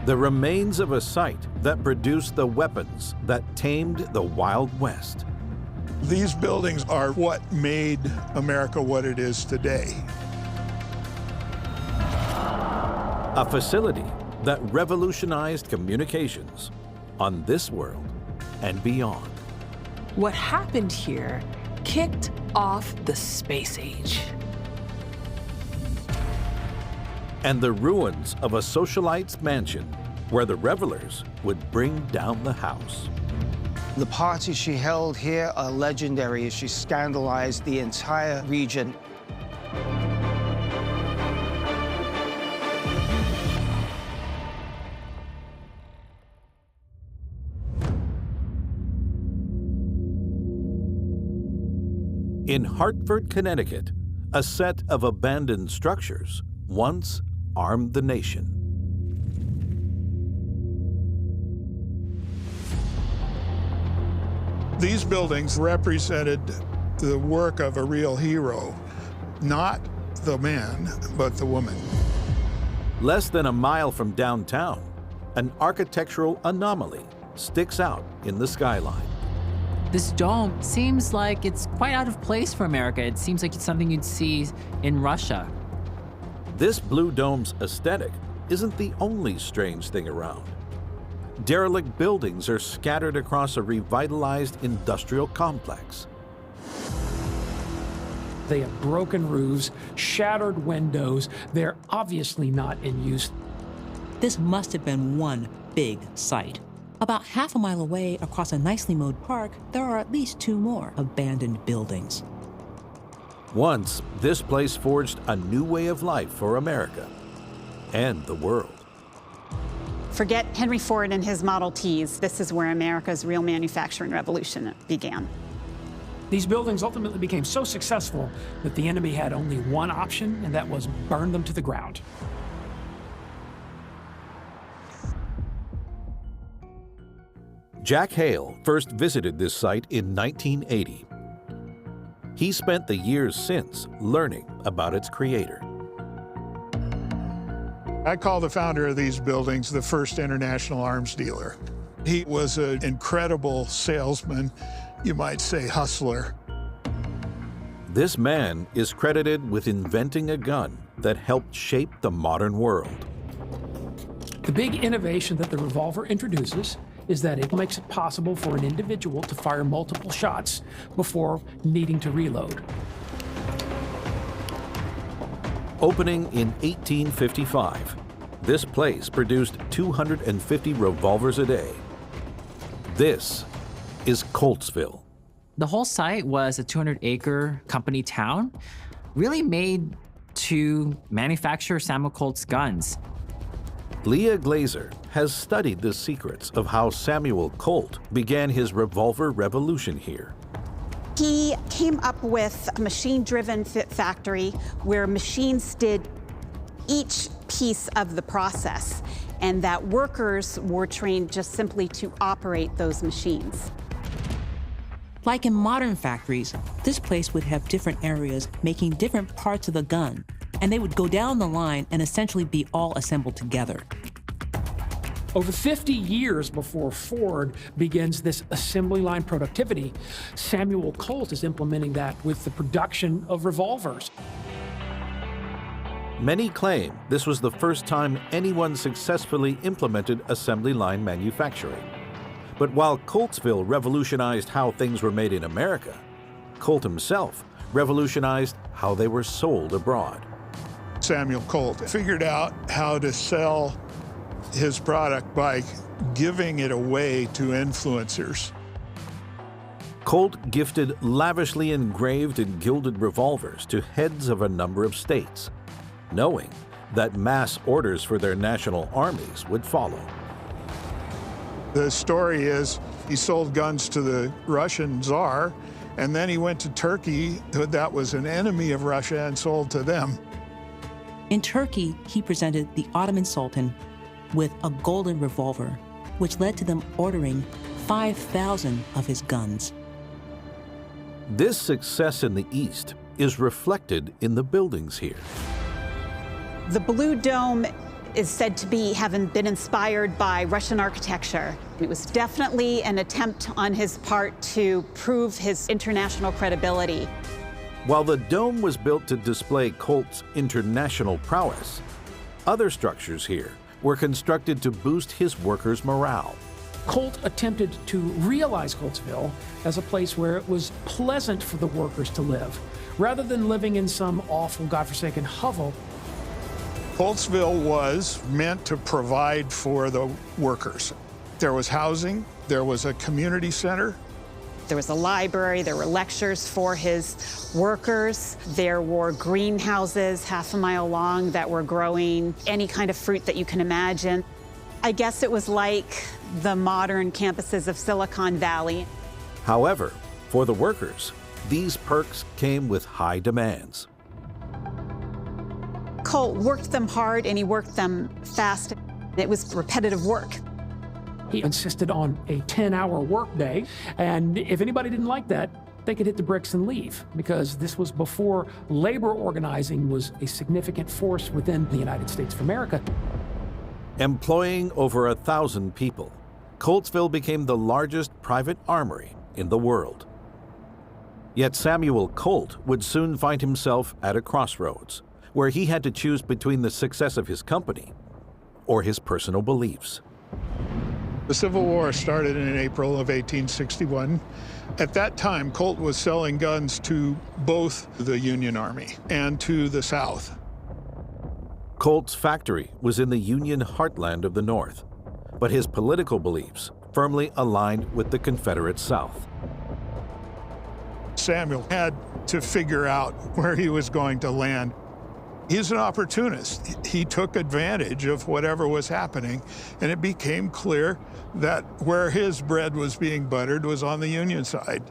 The remains of a site that produced the weapons that tamed the Wild West. These buildings are what made America what it is today. A facility that revolutionized communications on this world and beyond. What happened here kicked off the space age. And the ruins of a socialite's mansion where the revelers would bring down the house. The parties she held here are legendary as she scandalized the entire region. In Hartford, Connecticut, a set of abandoned structures once armed the nation. These buildings represented the work of a real hero, not the man, but the woman. Less than a mile from downtown, an architectural anomaly sticks out in the skyline. This dome seems like it's quite out of place for America. It seems like it's something you'd see in Russia. This blue dome's aesthetic isn't the only strange thing around. Derelict buildings are scattered across a revitalized industrial complex. They have broken roofs, shattered windows. They're obviously not in use. This must have been one big site. About half a mile away, across a nicely mowed park, there are at least 2 more abandoned buildings. Once, this place forged a new way of life for America and the world. Forget Henry Ford and his Model Ts. This is where America's real manufacturing revolution began. These buildings ultimately became so successful that the enemy had only one option, and that was burn them to the ground. Jack Hale first visited this site in 1980. He spent the years since learning about its creator. I call the founder of these buildings the first international arms dealer. He was an incredible salesman, you might say hustler. This man is credited with inventing a gun that helped shape the modern world. The big innovation that the revolver introduces is that it makes it possible for an individual to fire multiple shots before needing to reload. Opening in 1855, this place produced 250 revolvers a day. This is Coltsville. The whole site was a 200-acre company town, really made to manufacture Samuel Colt's guns. Leah Glazer has studied the secrets of how Samuel Colt began his revolver revolution here. He came up with a machine-driven factory where machines did each piece of the process, and that workers were trained just simply to operate those machines. Like in modern factories, this place would have different areas making different parts of the gun, and they would go down the line and essentially be all assembled together. Over 50 years before Ford begins this assembly line productivity, Samuel Colt is implementing that with the production of revolvers. Many claim this was the first time anyone successfully implemented assembly line manufacturing. But while Coltsville revolutionized how things were made in America, Colt himself revolutionized how they were sold abroad. Samuel Colt figured out how to sell his product by giving it away to influencers. Colt gifted lavishly engraved and gilded revolvers to heads of a number of states, knowing that mass orders for their national armies would follow. The story is he sold guns to the Russian Tsar, and then he went to Turkey, that was an enemy of Russia, and sold to them. In Turkey, he presented the Ottoman Sultan with a golden revolver, which led to them ordering 5,000 of his guns. This success in the East is reflected in the buildings here. The Blue Dome is said to be having been inspired by Russian architecture. It was definitely an attempt on his part to prove his international credibility. While the dome was built to display Colt's international prowess, other structures here were constructed to boost his workers' morale. Colt attempted to realize Coltsville as a place where it was pleasant for the workers to live, rather than living in some awful, godforsaken hovel. Coltsville was meant to provide for the workers. There was housing, there was a community center. There was a library, there were lectures for his workers, there were greenhouses half a mile long that were growing any kind of fruit that you can imagine. I guess it was like the modern campuses of Silicon Valley. However, for the workers, these perks came with high demands. Colt worked them hard and he worked them fast. It was repetitive work. He insisted on a 10-hour workday, and if anybody didn't like that, they could hit the bricks and leave, because this was before labor organizing was a significant force within the United States of America. Employing over 1,000 people, Coltsville became the largest private armory in the world. Yet Samuel Colt would soon find himself at a crossroads, where he had to choose between the success of his company or his personal beliefs. The Civil War started in April of 1861. At that time, Colt was selling guns to both the Union Army and to the South. Colt's factory was in the Union heartland of the North, but his political beliefs firmly aligned with the Confederate South. Samuel had to figure out where he was going to land. He's an opportunist. He took advantage of whatever was happening, and it became clear that where his bread was being buttered was on the Union side.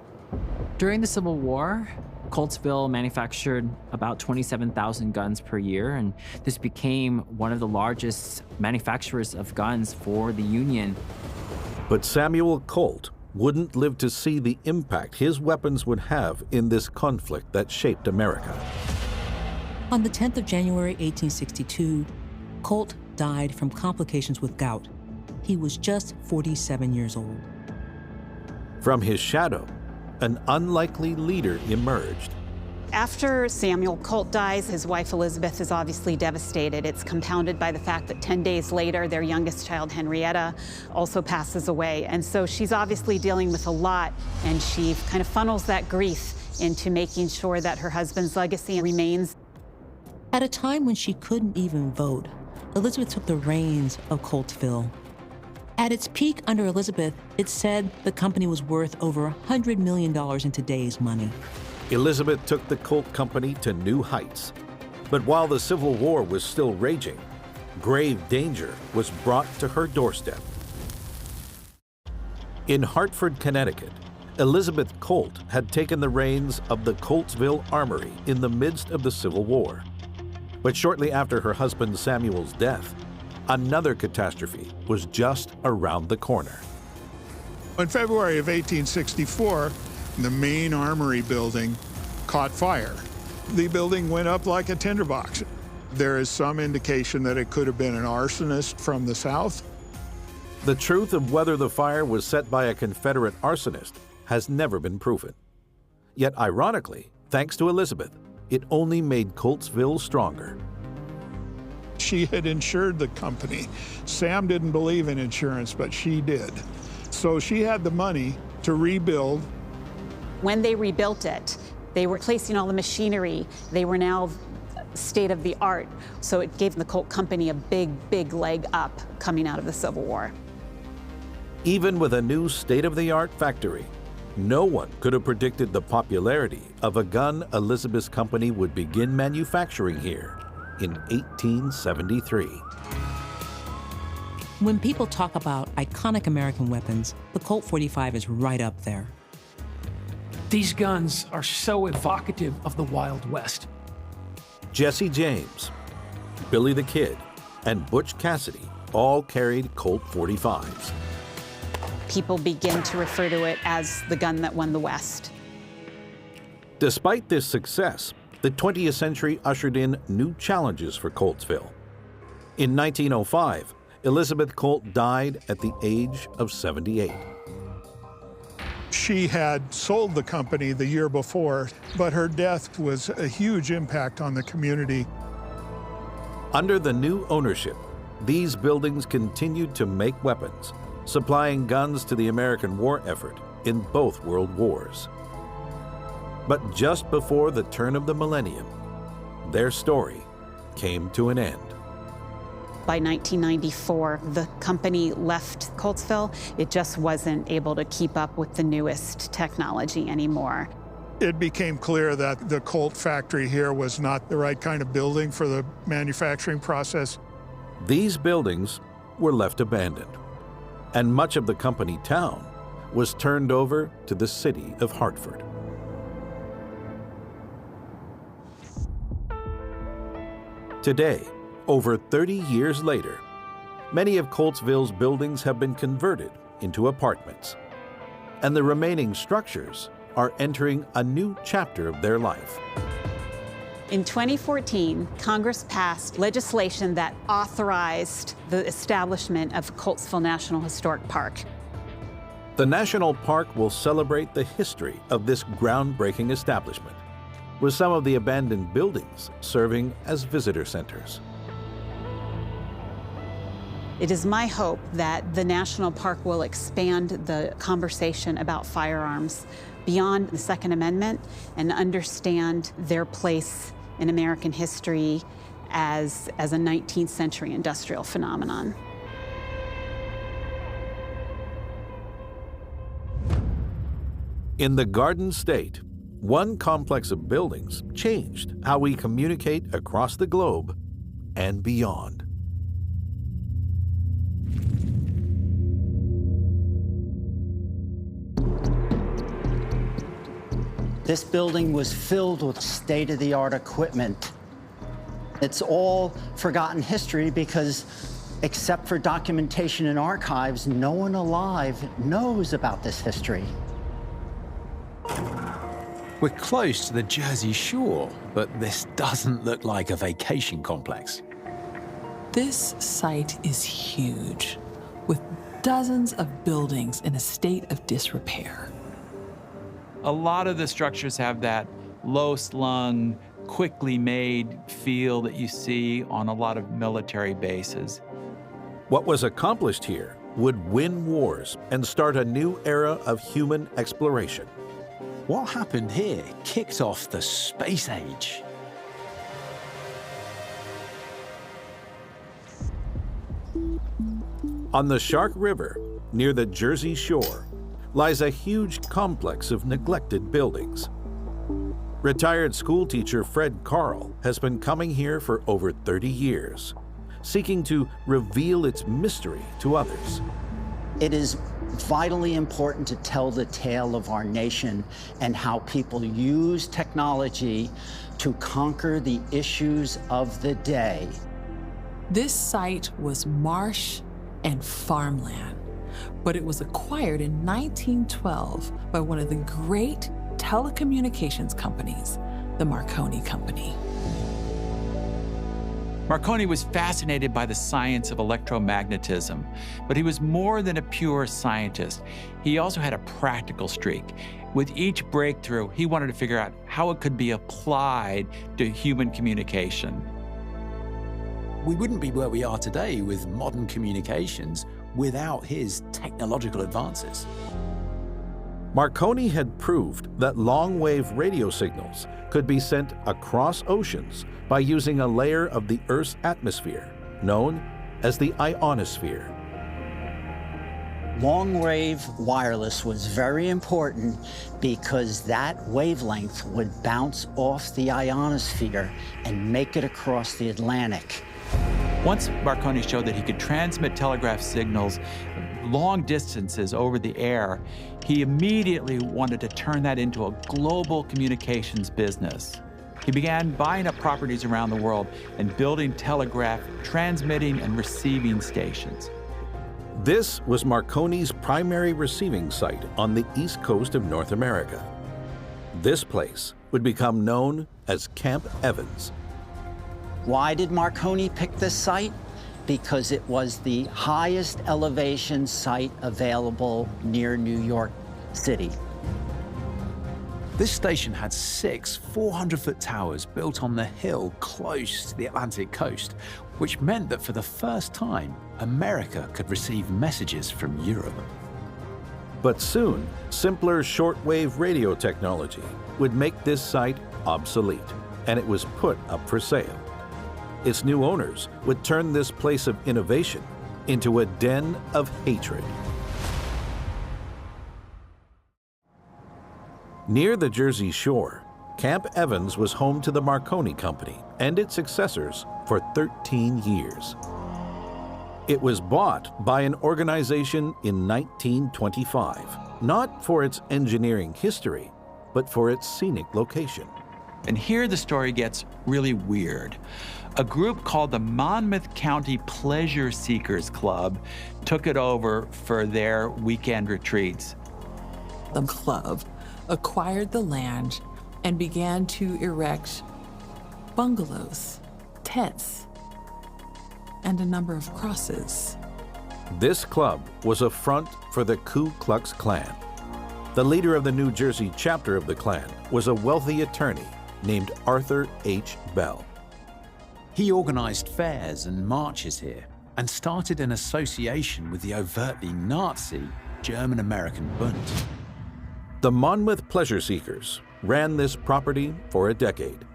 During the Civil War, Coltsville manufactured about 27,000 guns per year, and this became one of the largest manufacturers of guns for the Union. But Samuel Colt wouldn't live to see the impact his weapons would have in this conflict that shaped America. On the 10th of January, 1862, Colt died from complications with gout. He was just 47 years old. From his shadow, an unlikely leader emerged. After Samuel Colt dies, his wife Elizabeth is obviously devastated. It's compounded by the fact that 10 days later, their youngest child, Henrietta, also passes away. And so she's obviously dealing with a lot, and she kind of funnels that grief into making sure that her husband's legacy remains. At a time when she couldn't even vote, Elizabeth took the reins of Coltsville. At its peak under Elizabeth, it said the company was worth over $100 million in today's money. Elizabeth took the Colt Company to new heights. But while the Civil War was still raging, grave danger was brought to her doorstep. In Hartford, Connecticut, Elizabeth Colt had taken the reins of the Coltsville Armory in the midst of the Civil War. But shortly after her husband Samuel's death, another catastrophe was just around the corner. In February of 1864, the main armory building caught fire. The building went up like a tinderbox. There is some indication that it could have been an arsonist from the South. The truth of whether the fire was set by a Confederate arsonist has never been proven. Yet ironically, thanks to Elizabeth, it only made Coltsville stronger. She had insured the company. Sam didn't believe in insurance, but she did. So she had the money to rebuild. When they rebuilt it, they were replacing all the machinery. They were now state of the art. So it gave the Colt Company a big, big leg up coming out of the Civil War. Even with a new state-of-the-art factory, no one could have predicted the popularity of a gun Elizabeth's company would begin manufacturing here in 1873. When people talk about iconic American weapons, the Colt 45 is right up there. These guns are so evocative of the Wild West. Jesse James, Billy the Kid, and Butch Cassidy all carried Colt 45s. People begin to refer to it as the gun that won the West. Despite this success, the 20th century ushered in new challenges for Coltsville. In 1905, Elizabeth Colt died at the age of 78. She had sold the company the year before, but her death was a huge impact on the community. Under the new ownership, these buildings continued to make weapons, supplying guns to the American war effort in both world wars. But just before the turn of the millennium, their story came to an end. By 1994, the company left Coltsville. It just wasn't able to keep up with the newest technology anymore. It became clear that the Colt factory here was not the right kind of building for the manufacturing process. These buildings were left abandoned, and much of the company town was turned over to the city of Hartford. Today, over 30 years later, many of Coltsville's buildings have been converted into apartments, and the remaining structures are entering a new chapter of their life. In 2014, Congress passed legislation that authorized the establishment of Coltsville National Historic Park. The National Park will celebrate the history of this groundbreaking establishment, with some of the abandoned buildings serving as visitor centers. It is my hope that the National Park will expand the conversation about firearms beyond the Second Amendment and understand their place in American history as a 19th century industrial phenomenon. In the Garden State, one complex of buildings changed how we communicate across the globe and beyond. This building was filled with state-of-the-art equipment. It's all forgotten history because, except for documentation and archives, no one alive knows about this history. We're close to the Jersey Shore, but this doesn't look like a vacation complex. This site is huge, with dozens of buildings in a state of disrepair. A lot of the structures have that low-slung, quickly made feel that you see on a lot of military bases. What was accomplished here would win wars and start a new era of human exploration. What happened here kicked off the space age. On the Shark River, near the Jersey Shore, lies a huge complex of neglected buildings. Retired schoolteacher Fred Carl has been coming here for over 30 years, seeking to reveal its mystery to others. It is vitally important to tell the tale of our nation and how people use technology to conquer the issues of the day. This site was marsh and farmland, but it was acquired in 1912 by one of the great telecommunications companies, the Marconi Company. Marconi was fascinated by the science of electromagnetism, but he was more than a pure scientist. He also had a practical streak. With each breakthrough, he wanted to figure out how it could be applied to human communication. We wouldn't be where we are today with modern communications without his technological advances. Marconi had proved that long-wave radio signals could be sent across oceans by using a layer of the Earth's atmosphere, known as the ionosphere. Long-wave wireless was very important because that wavelength would bounce off the ionosphere and make it across the Atlantic. Once Marconi showed that he could transmit telegraph signals long distances over the air, he immediately wanted to turn that into a global communications business. He began buying up properties around the world and building telegraph, transmitting, and receiving stations. This was Marconi's primary receiving site on the east coast of North America. This place would become known as Camp Evans. Why did Marconi pick this site? because it was the highest elevation site available near New York City. This station had 6 400-foot towers built on the hill close to the Atlantic coast, which meant that for the first time, America could receive messages from Europe. But soon, simpler shortwave radio technology would make this site obsolete, and it was put up for sale. Its new owners would turn this place of innovation into a den of hatred. Near the Jersey Shore, Camp Evans was home to the Marconi Company and its successors for 13 years. It was bought by an organization in 1925, not for its engineering history, but for its scenic location. And here the story gets really weird. A group called the Monmouth County Pleasure Seekers Club took it over for their weekend retreats. The club acquired the land and began to erect bungalows, tents, and a number of crosses. This club was a front for the Ku Klux Klan. The leader of the New Jersey chapter of the Klan was a wealthy attorney named Arthur H. Bell. He organized fairs and marches here and started an association with the overtly Nazi German-American Bund. The Monmouth Pleasure Seekers ran this property for a decade.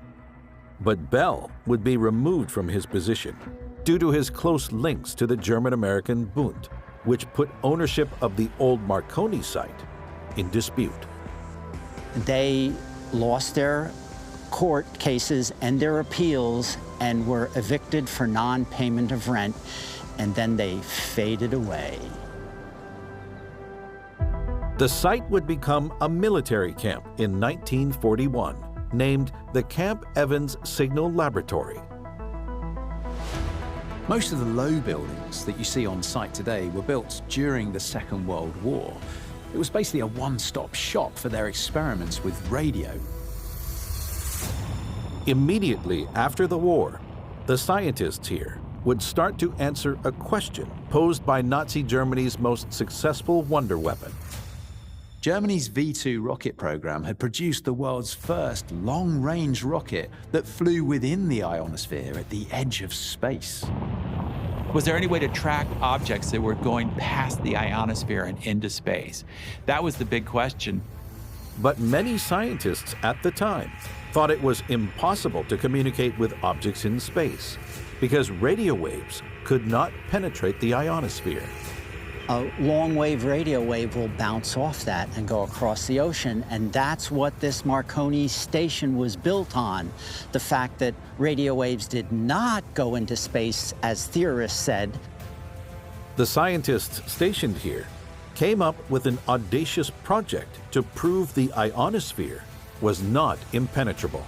But Bell would be removed from his position due to his close links to the German-American Bund, which put ownership of the old Marconi site in dispute. They lost their court cases and their appeals and were evicted for non-payment of rent, and then they faded away. The site would become a military camp in 1941, named the Camp Evans Signal Laboratory. Most of the low buildings that you see on site today were built during the Second World War. It was basically a one-stop shop for their experiments with radio. Immediately after the war, the scientists here would start to answer a question posed by Nazi Germany's most successful wonder weapon. Germany's V-2 rocket program had produced the world's first long-range rocket that flew within the ionosphere at the edge of space. Was there any way to track objects that were going past the ionosphere and into space? That was the big question. But many scientists at the time thought it was impossible to communicate with objects in space because radio waves could not penetrate the ionosphere. A long-wave radio wave will bounce off that and go across the ocean, and that's what this Marconi station was built on. The fact that radio waves did not go into space, as theorists said. The scientists stationed here came up with an audacious project to prove the ionosphere was not impenetrable.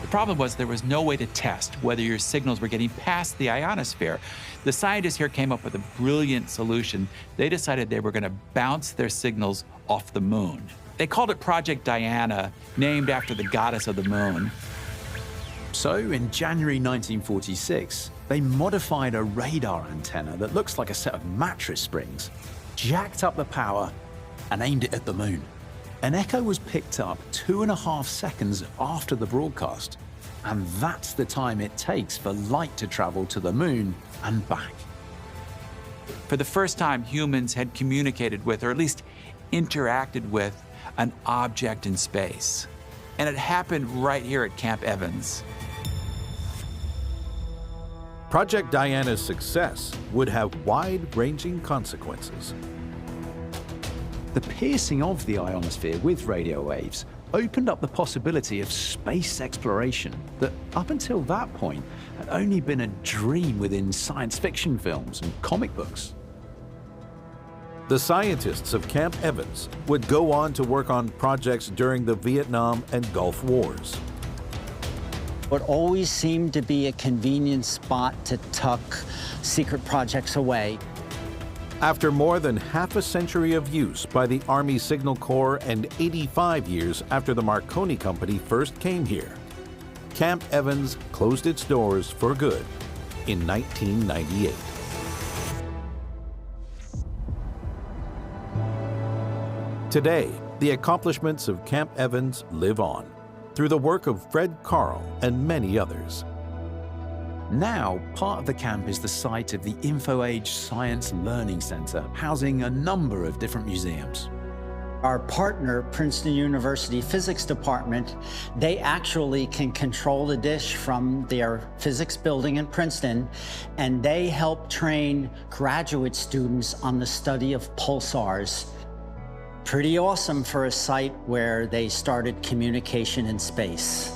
The problem was there was no way to test whether your signals were getting past the ionosphere. The scientists here came up with a brilliant solution. They decided they were going to bounce their signals off the moon. They called it Project Diana, named after the goddess of the moon. So in January 1946, they modified a radar antenna that looks like a set of mattress springs, jacked up the power, and aimed it at the moon. An echo was picked up 2.5 seconds after the broadcast, and that's the time it takes for light to travel to the moon and back. For the first time, humans had communicated with, or at least interacted with, an object in space. And it happened right here at Camp Evans. Project Diana's success would have wide-ranging consequences. The piercing of the ionosphere with radio waves opened up the possibility of space exploration that, up until that point, had only been a dream within science fiction films and comic books. The scientists of Camp Evans would go on to work on projects during the Vietnam and Gulf Wars. What always seemed to be a convenient spot to tuck secret projects away. After more than half a century of use by the Army Signal Corps and 85 years after the Marconi Company first came here, Camp Evans closed its doors for good in 1998. Today, the accomplishments of Camp Evans live on through the work of Fred Carl and many others. Now, part of the camp is the site of the InfoAge Science Learning Center, housing a number of different museums. Our partner, Princeton University Physics Department, they actually can control the dish from their physics building in Princeton, and they help train graduate students on the study of pulsars. Pretty awesome for a site where they started communication in space.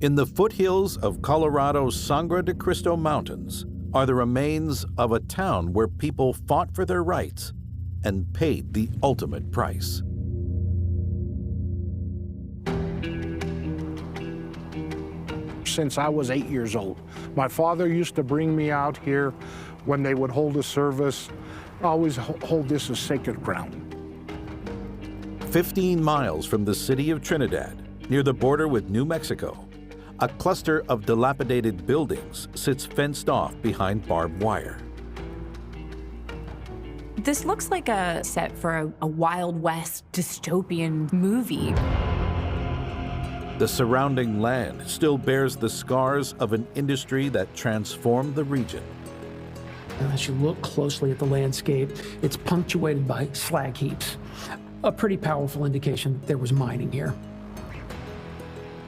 In the foothills of Colorado's Sangre de Cristo Mountains are the remains of a town where people fought for their rights and paid the ultimate price. Since I was 8 years old, my father used to bring me out here when they would hold a service. Always hold this as sacred ground. 15 miles from the city of Trinidad, near the border with New Mexico, a cluster of dilapidated buildings sits fenced off behind barbed wire. This looks like a set for a Wild West dystopian movie. The surrounding land still bears the scars of an industry that transformed the region. And as you look closely at the landscape, it's punctuated by slag heaps, a pretty powerful indication that there was mining here.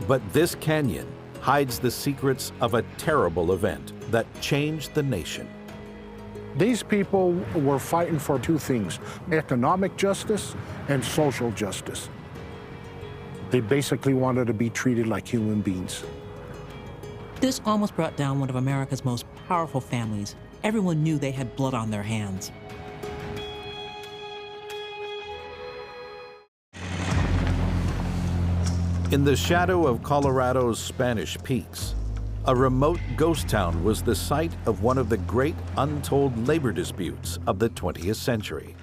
But this canyon hides the secrets of a terrible event that changed the nation. These people were fighting for two things: economic justice and social justice. They basically wanted to be treated like human beings. This almost brought down one of America's most powerful families. Everyone knew they had blood on their hands. In the shadow of Colorado's Spanish Peaks, a remote ghost town was the site of one of the great untold labor disputes of the 20th century.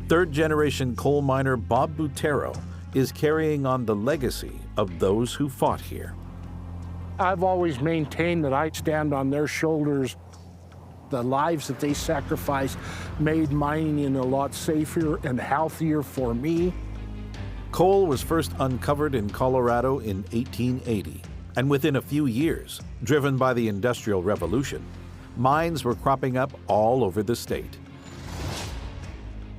Third-generation coal miner Bob Butero is carrying on the legacy of those who fought here. I've always maintained that I stand on their shoulders. The lives that they sacrificed made mining a lot safer and healthier for me. Coal was first uncovered in Colorado in 1880, and within a few years, driven by the Industrial Revolution, mines were cropping up all over the state.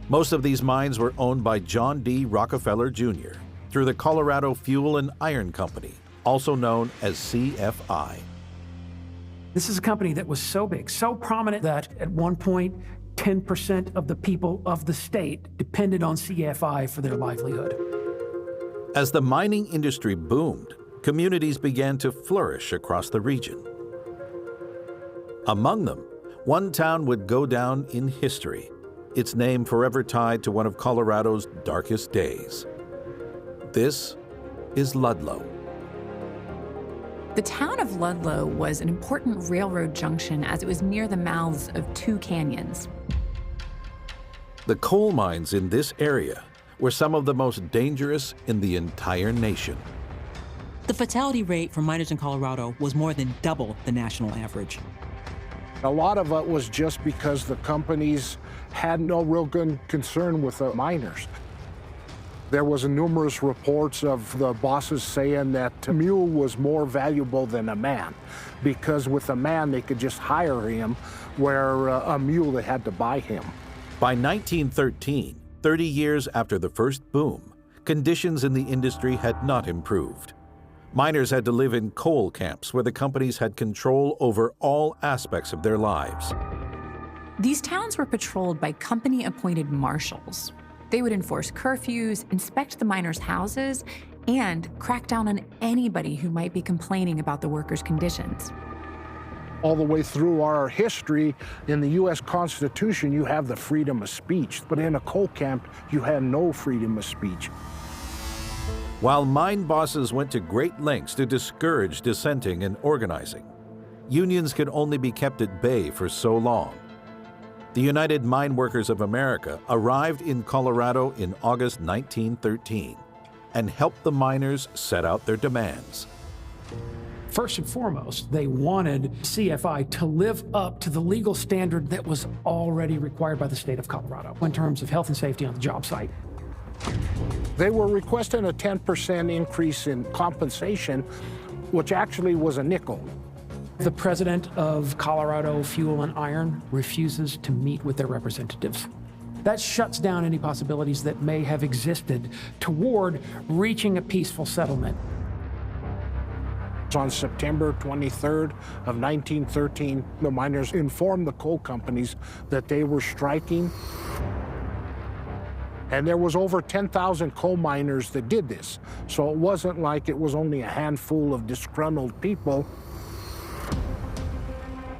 Most of these mines were owned by John D. Rockefeller Jr. through the Colorado Fuel and Iron Company, also known as CFI. This is a company that was so big, so prominent that at one point, 10% of the people of the state depended on CFI for their livelihood. As the mining industry boomed, communities began to flourish across the region. Among them, one town would go down in history, its name forever tied to one of Colorado's darkest days. This is Ludlow. The town of Ludlow was an important railroad junction as it was near the mouths of two canyons. The coal mines in this area were some of the most dangerous in the entire nation. The fatality rate for miners in Colorado was more than double the national average. A lot of it was just because the companies had no real good concern with the miners. There was numerous reports of the bosses saying that a mule was more valuable than a man, because with a man they could just hire him, where a mule they had to buy him. By 1913, 30 years after the first boom, conditions in the industry had not improved. Miners had to live in coal camps where the companies had control over all aspects of their lives. These towns were patrolled by company-appointed marshals. They would enforce curfews, inspect the miners' houses, and crack down on anybody who might be complaining about the workers' conditions. All the way through our history, in the U.S. Constitution, you have the freedom of speech, but in a coal camp, you had no freedom of speech. While mine bosses went to great lengths to discourage dissenting and organizing, unions could only be kept at bay for so long. The United Mine Workers of America arrived in Colorado in August 1913 and helped the miners set out their demands. First and foremost, they wanted CFI to live up to the legal standard that was already required by the state of Colorado in terms of health and safety on the job site. They were requesting a 10% increase in compensation, which actually was a nickel. The president of Colorado Fuel and Iron refuses to meet with their representatives. That shuts down any possibilities that may have existed toward reaching a peaceful settlement. On September 23rd of 1913, the miners informed the coal companies that they were striking. And there was over 10,000 coal miners that did this. So it wasn't like it was only a handful of disgruntled people.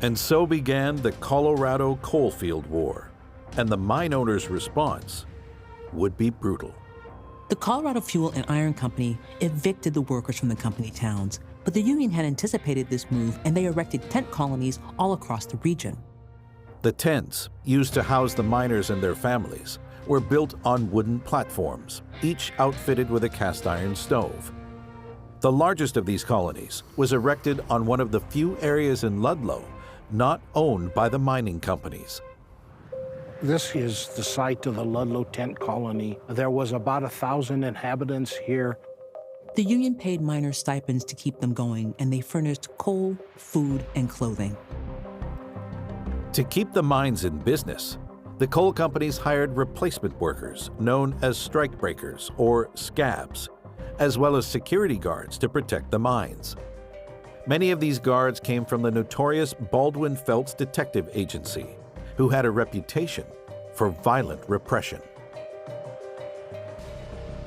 And so began the Colorado Coalfield War, and the mine owners' response would be brutal. The Colorado Fuel and Iron Company evicted the workers from the company towns, but the union had anticipated this move and they erected tent colonies all across the region. The tents, used to house the miners and their families, were built on wooden platforms, each outfitted with a cast iron stove. The largest of these colonies was erected on one of the few areas in Ludlow not owned by the mining companies. This is the site of the Ludlow tent colony. There was about 1,000 inhabitants here. The union paid miners stipends to keep them going, and they furnished coal, food, and clothing. To keep the mines in business, the coal companies hired replacement workers known as strikebreakers or scabs, as well as security guards to protect the mines. Many of these guards came from the notorious Baldwin Felts Detective Agency, who had a reputation for violent repression.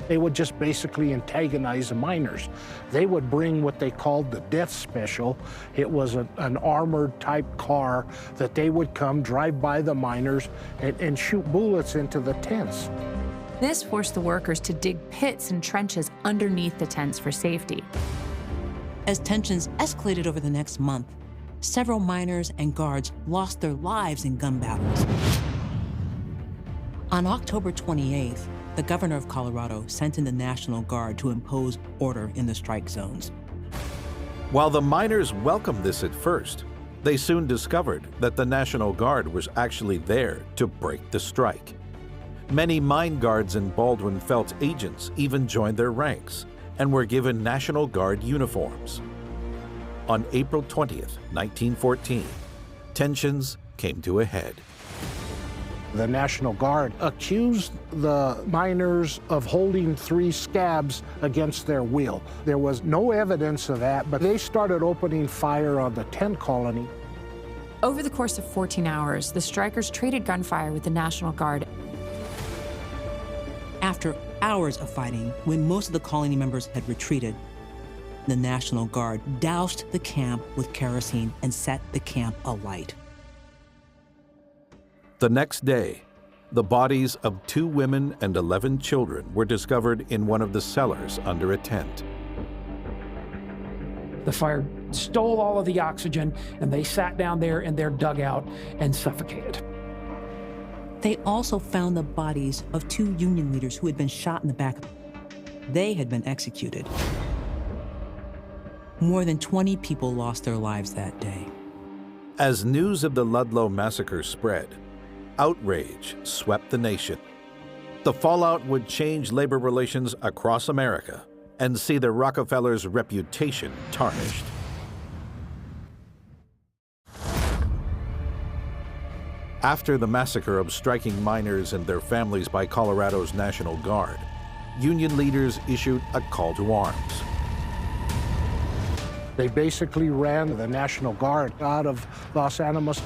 They would just basically antagonize the miners. They would bring what they called the death special. It was an armored type car that they would come, drive by the miners, and shoot bullets into the tents. This forced the workers to dig pits and trenches underneath the tents for safety. As tensions escalated over the next month, several miners and guards lost their lives in gun battles. On October 28th, the governor of Colorado sent in the National Guard to impose order in the strike zones. While the miners welcomed this at first, they soon discovered that the National Guard was actually there to break the strike. Many mine guards and Baldwin Felts agents even joined their ranks and were given National Guard uniforms. On April 20th, 1914, tensions came to a head. The National Guard accused the miners of holding 3 scabs against their will. There was no evidence of that, but they started opening fire on the tent colony. Over the course of 14 hours, the strikers traded gunfire with the National Guard. After hours of fighting, when most of the colony members had retreated, the National Guard doused the camp with kerosene and set the camp alight. The next day, the bodies of 2 women and 11 children were discovered in one of the cellars under a tent. The fire stole all of the oxygen, and they sat down there in their dugout and suffocated. They also found the bodies of 2 union leaders who had been shot in the back. They had been executed. More than 20 people lost their lives that day. As news of the Ludlow massacre spread, outrage swept the nation. The fallout would change labor relations across America and see the Rockefellers' reputation tarnished. After the massacre of striking miners and their families by Colorado's National Guard, union leaders issued a call to arms. They basically ran the National Guard out of Los Animas.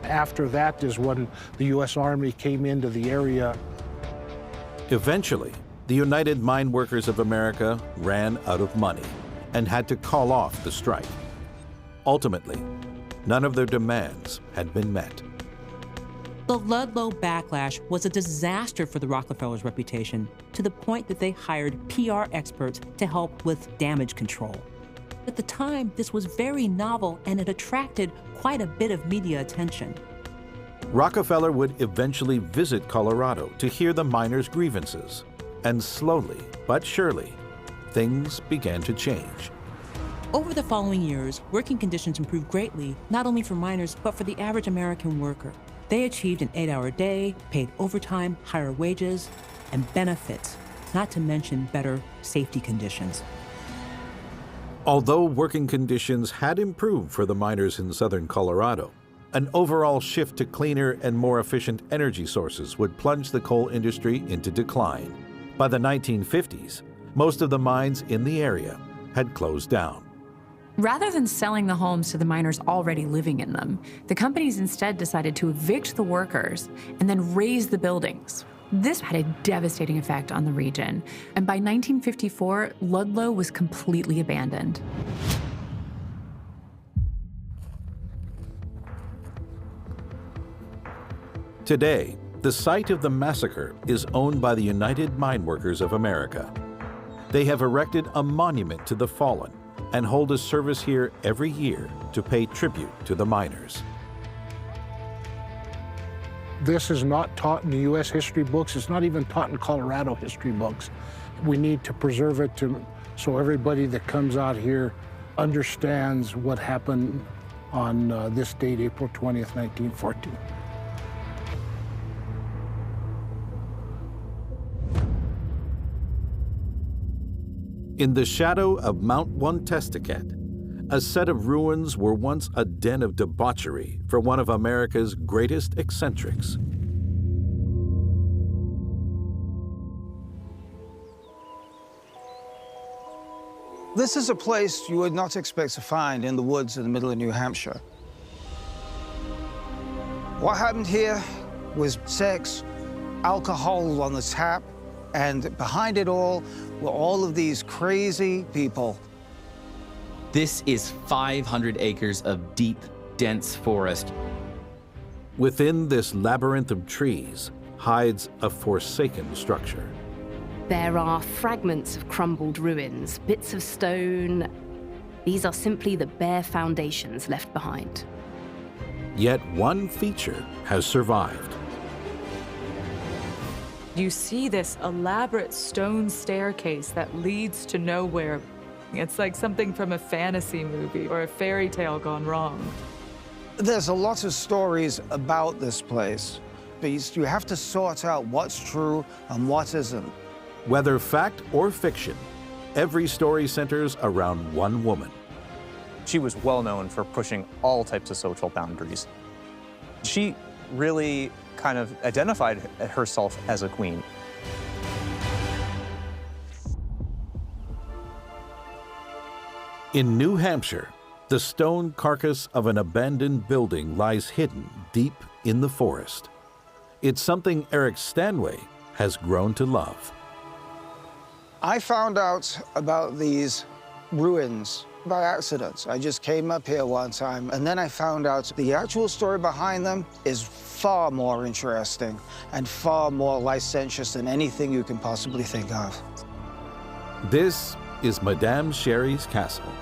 After that is when the U.S. Army came into the area. Eventually, the United Mine Workers of America ran out of money and had to call off the strike. Ultimately, none of their demands had been met. The Ludlow backlash was a disaster for the Rockefellers' reputation, to the point that they hired PR experts to help with damage control. At the time, this was very novel, and it attracted quite a bit of media attention. Rockefeller would eventually visit Colorado to hear the miners' grievances And slowly but surely, things began to change. Over the following years, working conditions improved greatly, not only for miners, but for the average American worker. They achieved an 8-hour day, paid overtime, higher wages, and benefits, not to mention better safety conditions. Although working conditions had improved for the miners in southern Colorado, an overall shift to cleaner and more efficient energy sources would plunge the coal industry into decline. By the 1950s, most of the mines in the area had closed down. Rather than selling the homes to the miners already living in them, the companies instead decided to evict the workers and then raze the buildings. This had a devastating effect on the region, and by 1954, Ludlow was completely abandoned. Today, the site of the massacre is owned by the United Mine Workers of America. They have erected a monument to the fallen and hold a service here every year to pay tribute to the miners. This is not taught in the U.S. history books. It's not even taught in Colorado history books. We need to preserve it so everybody that comes out here understands what happened on this date, April 20th, 1914. In the shadow of Mount Wontestecat, a set of ruins were once a den of debauchery for one of America's greatest eccentrics. This is a place you would not expect to find in the woods in the middle of New Hampshire. What happened here was sex, alcohol on the tap, and behind it all were all of these crazy people. This is 500 acres of deep, dense forest. Within this labyrinth of trees hides a forsaken structure. There are fragments of crumbled ruins, bits of stone. These are simply the bare foundations left behind. Yet one feature has survived. You see this elaborate stone staircase that leads to nowhere. It's like something from a fantasy movie or a fairy tale gone wrong. There's a lot of stories about this place, but you have to sort out what's true and what isn't. Whether fact or fiction, every story centers around one woman. She was well known for pushing all types of social boundaries. She really kind of identified herself as a queen. In New Hampshire, the stone carcass of an abandoned building lies hidden deep in the forest. It's something Eric Stanway has grown to love. I found out about these ruins by accident. I just came up here one time, and then I found out the actual story behind them is far more interesting and far more licentious than anything you can possibly think of. This is Madame Sherry's castle.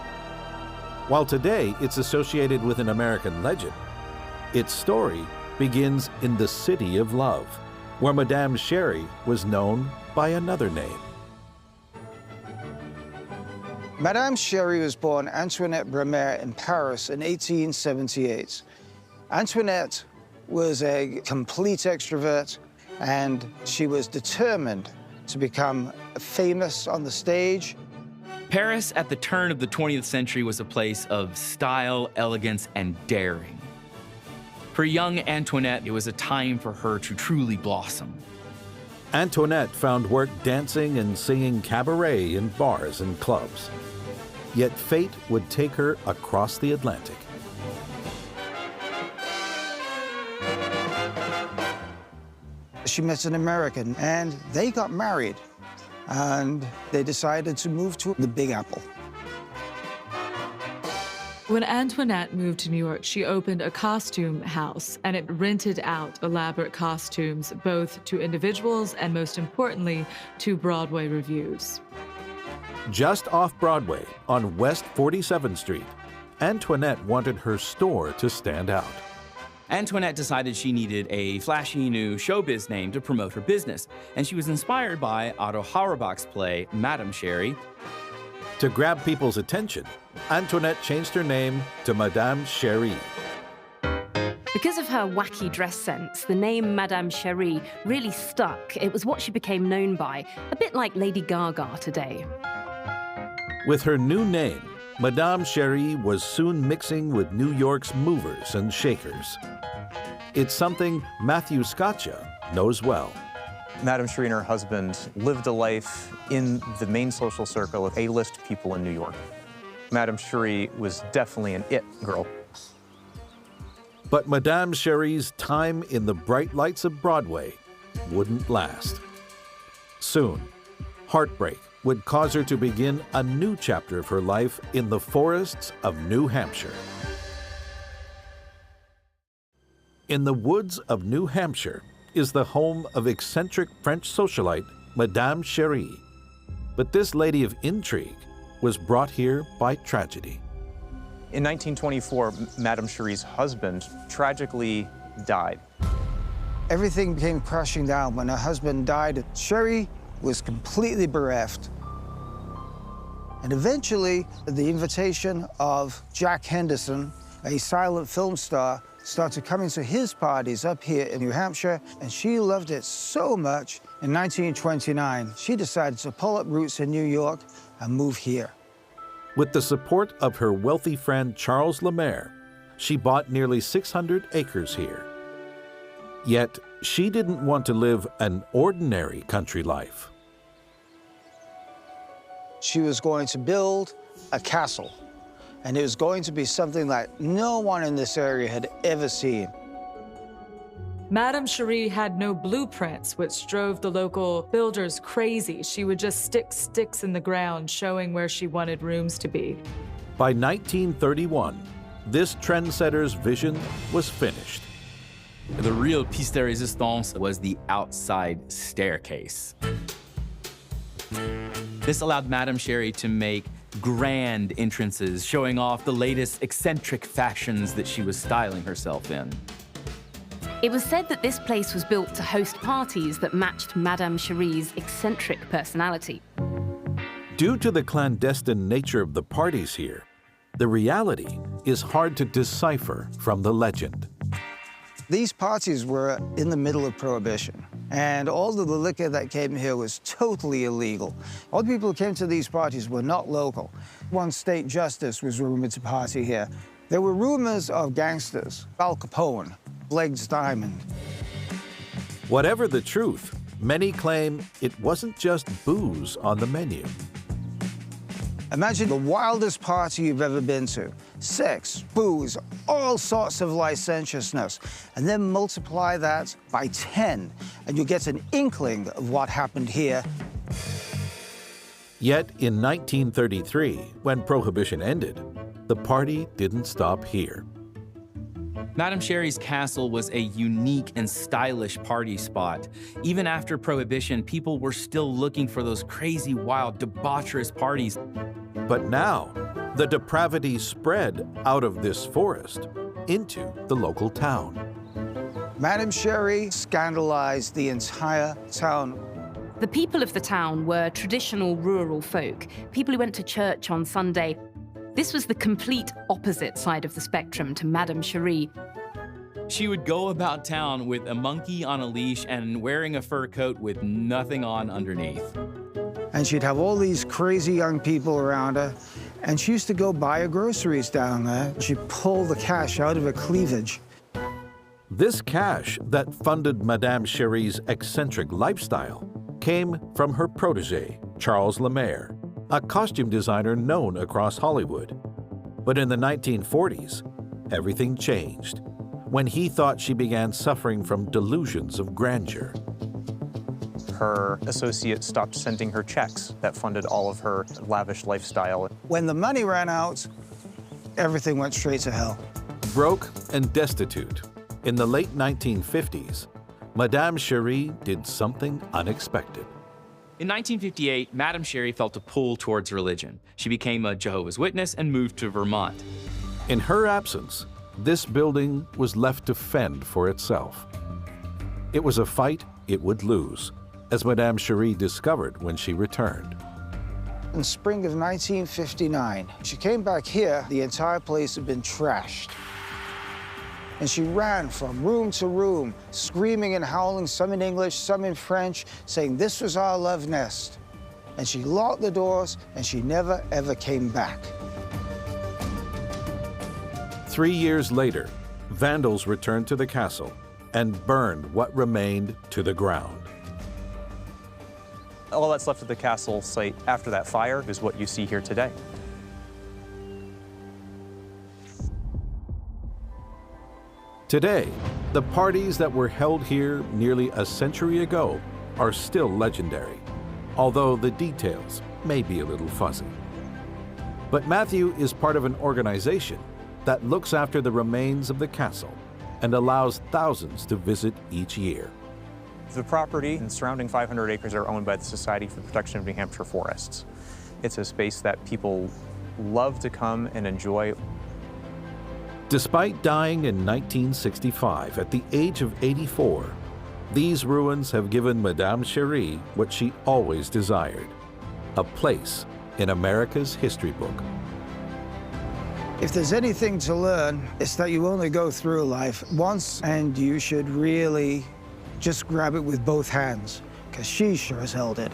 While today it's associated with an American legend, its story begins in the City of Love, where Madame Sherry was known by another name. Madame Sherry was born Antoinette Bremer in Paris in 1878. Antoinette was a complete extrovert, and she was determined to become famous on the stage. Paris at the turn of the 20th century was a place of style, elegance, and daring. For young Antoinette, it was a time for her to truly blossom. Antoinette found work dancing and singing cabaret in bars and clubs. Yet fate would take her across the Atlantic. She met an American, and they got married, and they decided to move to the Big Apple. When Antoinette moved to New York, she opened a costume house, and it rented out elaborate costumes both to individuals and, most importantly, to Broadway revues. Just off Broadway, on West 47th Street, Antoinette wanted her store to stand out. Antoinette decided she needed a flashy new showbiz name to promote her business, and she was inspired by Otto Hauerbach's play Madame Cherie. To grab people's attention, Antoinette changed her name to Madame Cherie. Because of her wacky dress sense, the name Madame Cherie really stuck. It was what she became known by, a bit like Lady Gaga today. With her new name, Madame Cherie was soon mixing with New York's movers and shakers. It's something Matthew Scaccia knows well. Madame Cherie and her husband lived a life in the main social circle of A-list people in New York. Madame Cherie was definitely an it girl. But Madame Cherie's time in the bright lights of Broadway wouldn't last. Soon, heartbreak would cause her to begin a new chapter of her life in the forests of New Hampshire. In the woods of New Hampshire is the home of eccentric French socialite Madame Cherie. But this lady of intrigue was brought here by tragedy. In 1924, Madame Cherie's husband tragically died. Everything came crashing down when her husband died. Cherie was completely bereft. And eventually, the invitation of Jack Henderson, a silent film star, started coming to his parties up here in New Hampshire, and she loved it so much. In 1929, she decided to pull up roots in New York and move here. With the support of her wealthy friend Charles Lemaire, she bought nearly 600 acres here. Yet, she didn't want to live an ordinary country life. She was going to build a castle, and it was going to be something that no one in this area had ever seen. Madame Cherie had no blueprints, which drove the local builders crazy. She would just stick sticks in the ground, showing where she wanted rooms to be. By 1931, this trendsetter's vision was finished. The real piece de résistance was the outside staircase. This allowed Madame Cherie to make grand entrances, showing off the latest eccentric fashions that she was styling herself in. It was said that this place was built to host parties that matched Madame Cherie's eccentric personality. Due to the clandestine nature of the parties here, the reality is hard to decipher from the legend. These parties were in the middle of Prohibition, and all of the liquor that came here was totally illegal. All the people who came to these parties were not local. One state justice was rumored to party here. There were rumors of gangsters, Al Capone, Blake's Diamond. Whatever the truth, many claim it wasn't just booze on the menu. Imagine the wildest party you've ever been to. Sex, booze, all sorts of licentiousness. And then multiply that by 10, and you get an inkling of what happened here. Yet in 1933, when Prohibition ended, the party didn't stop here. Madame Cherie's castle was a unique and stylish party spot. Even after Prohibition, people were still looking for those crazy, wild, debaucherous parties. But now, the depravity spread out of this forest into the local town. Madame Cherie scandalized the entire town. The people of the town were traditional rural folk, people who went to church on Sunday. This was the complete opposite side of the spectrum to Madame Cherie. She would go about town with a monkey on a leash and wearing a fur coat with nothing on underneath. And she'd have all these crazy young people around her, and she used to go buy her groceries down there. She'd pull the cash out of her cleavage. This cash that funded Madame Cherie's eccentric lifestyle came from her protege, Charles Lemaire, a costume designer known across Hollywood. But in the 1940s, everything changed when he thought she began suffering from delusions of grandeur. Her associate stopped sending her checks that funded all of her lavish lifestyle. When the money ran out, everything went straight to hell. Broke and destitute, in the late 1950s, Madame Cherie did something unexpected. In 1958, Madame Cherie felt a pull towards religion. She became a Jehovah's Witness and moved to Vermont. In her absence, this building was left to fend for itself. It was a fight it would lose, as Madame Curie discovered when she returned. In spring of 1959, she came back here, the entire place had been trashed. And she ran from room to room, screaming and howling, some in English, some in French, saying this was our love nest. And she locked the doors, and she never, ever came back. 3 years later, vandals returned to the castle and burned what remained to the ground. All that's left of the castle site after that fire is what you see here today. Today, the parties that were held here nearly a century ago are still legendary, although the details may be a little fuzzy. But Matthew is part of an organization that looks after the remains of the castle and allows thousands to visit each year. The property and surrounding 500 acres are owned by the Society for the Protection of New Hampshire Forests. It's a space that people love to come and enjoy. Despite dying in 1965 at the age of 84, these ruins have given Madame Curie what she always desired, a place in America's history book. If there's anything to learn, it's that you only go through life once, and you should really just grab it with both hands, because she sure as hell did.